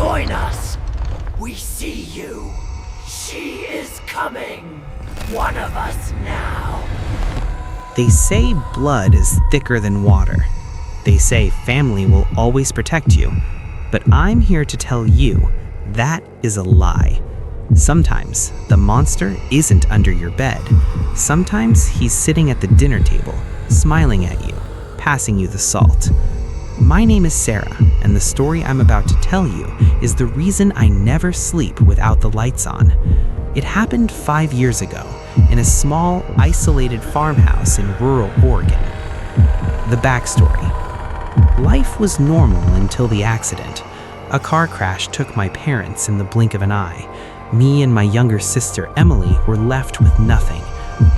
Join us. We see you. She is coming. One of us now. They say blood is thicker than water. They say family will always protect you. But I'm here to tell you that is a lie. Sometimes the monster isn't under your bed. Sometimes he's sitting at the dinner table, smiling at you, passing you the salt. My name is Sarah, and the story I'm about to tell you is the reason I never sleep without the lights on. It happened 5 years ago in a small, isolated farmhouse in rural Oregon. The backstory. Life was normal until the accident. A car crash took my parents in the blink of an eye. Me and my younger sister, Emily, were left with nothing.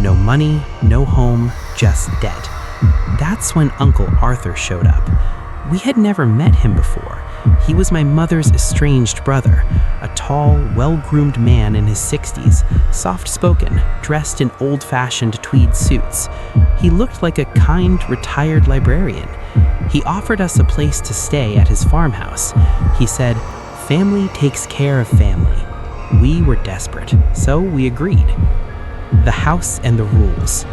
No money, no home, just debt. That's when Uncle Arthur showed up. We had never met him before. He was my mother's estranged brother, a tall, well-groomed man in his 60s, soft-spoken, dressed in old-fashioned tweed suits. He looked like a kind, retired librarian. He offered us a place to stay at his farmhouse. He said, "Family takes care of family." We were desperate, so we agreed. The house and the rules.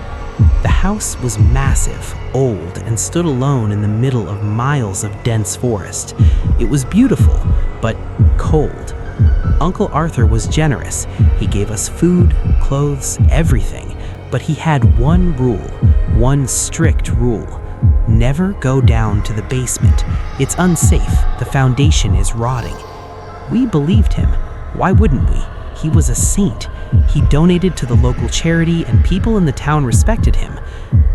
The house was massive, old, and stood alone in the middle of miles of dense forest. It was beautiful, but cold. Uncle Arthur was generous. He gave us food, clothes, everything. But he had one rule, one strict rule. Never go down to the basement. It's unsafe. The foundation is rotting. We believed him. Why wouldn't we? He was a saint. He donated to the local charity and people in the town respected him.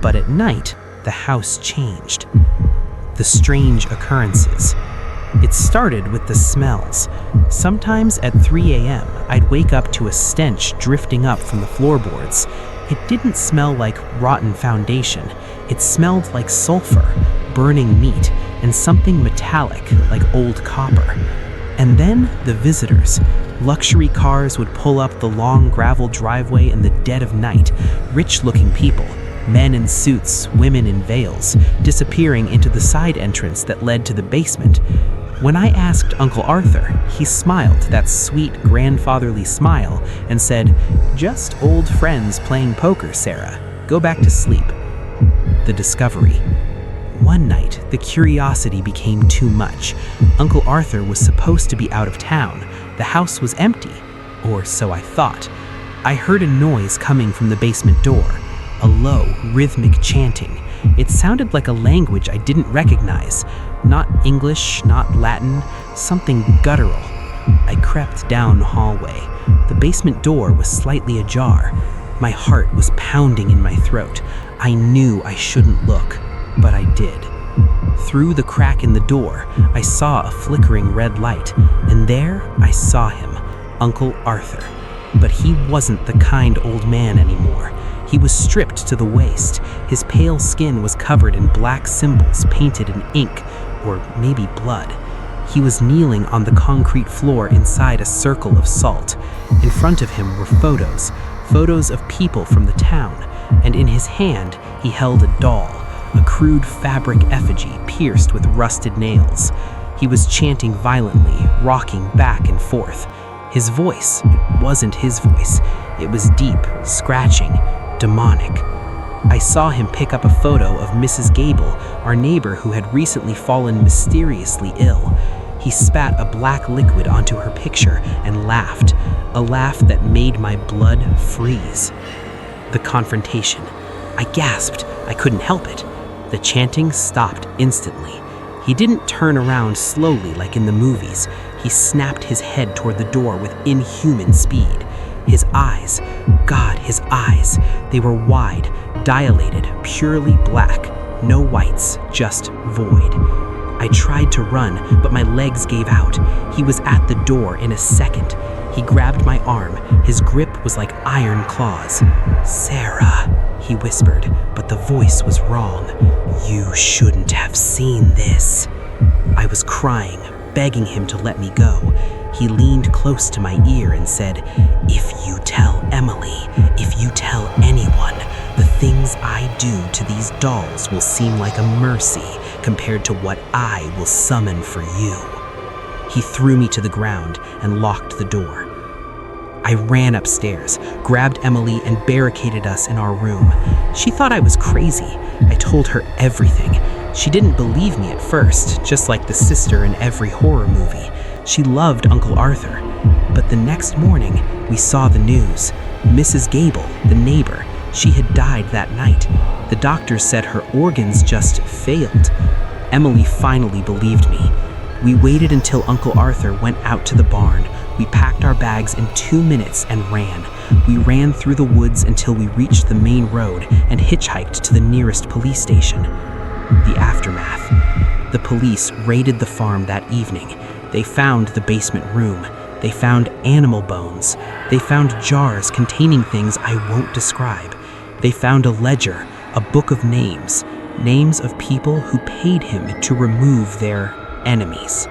But at night, the house changed. The strange occurrences. It started with the smells. Sometimes at 3 a.m., I'd wake up to a stench drifting up from the floorboards. It didn't smell like rotten foundation. It smelled like sulfur, burning meat, and something metallic like old copper. And then the visitors. Luxury cars would pull up the long gravel driveway in the dead of night. Rich-looking people, men in suits, women in veils, disappearing into the side entrance that led to the basement. When I asked Uncle Arthur, he smiled that sweet grandfatherly smile and said, "Just old friends playing poker, Sarah. Go back to sleep." The discovery. One night, the curiosity became too much. Uncle Arthur was supposed to be out of town. The house was empty, or so I thought. I heard a noise coming from the basement door, a low, rhythmic chanting. It sounded like a language I didn't recognize. Not English, not Latin, something guttural. I crept down the hallway. The basement door was slightly ajar. My heart was pounding in my throat. I knew I shouldn't look, but I did. Through the crack in the door, I saw a flickering red light, and there I saw him, Uncle Arthur. But he wasn't the kind old man anymore. He was stripped to the waist. His pale skin was covered in black symbols painted in ink, or maybe blood. He was kneeling on the concrete floor inside a circle of salt. In front of him were photos of people from the town, and in his hand he held a doll, a crude fabric effigy pierced with rusted nails. He was chanting violently, rocking back and forth. His voice, it wasn't his voice. It was deep, scratching, demonic. I saw him pick up a photo of Mrs. Gable, our neighbor who had recently fallen mysteriously ill. He spat a black liquid onto her picture and laughed, a laugh that made my blood freeze. The confrontation. I gasped. I couldn't help it. The chanting stopped instantly. He didn't turn around slowly like in the movies. He snapped his head toward the door with inhuman speed. His eyes, God, his eyes, they were wide, dilated, purely black. No whites, just void. I tried to run, but my legs gave out. He was at the door in a second. He grabbed my arm. His grip was like iron claws. "Sarah," he whispered, but the voice was wrong. "You shouldn't have seen this." I was crying, begging him to let me go. He leaned close to my ear and said, "If you tell Emily, if you tell anyone, the things I do to these dolls will seem like a mercy compared to what I will summon for you." He threw me to the ground and locked the door. I ran upstairs, grabbed Emily, and barricaded us in our room. She thought I was crazy. I told her everything. She didn't believe me at first, just like the sister in every horror movie. She loved Uncle Arthur. But the next morning, we saw the news. Mrs. Gable, the neighbor, she had died that night. The doctors said her organs just failed. Emily finally believed me. We waited until Uncle Arthur went out to the barn. We packed our bags in 2 minutes and ran. We ran through the woods until we reached the main road and hitchhiked to the nearest police station. The aftermath. The police raided the farm that evening. They found the basement room. They found animal bones. They found jars containing things I won't describe. They found a ledger, a book of names, names of people who paid him to remove their enemies.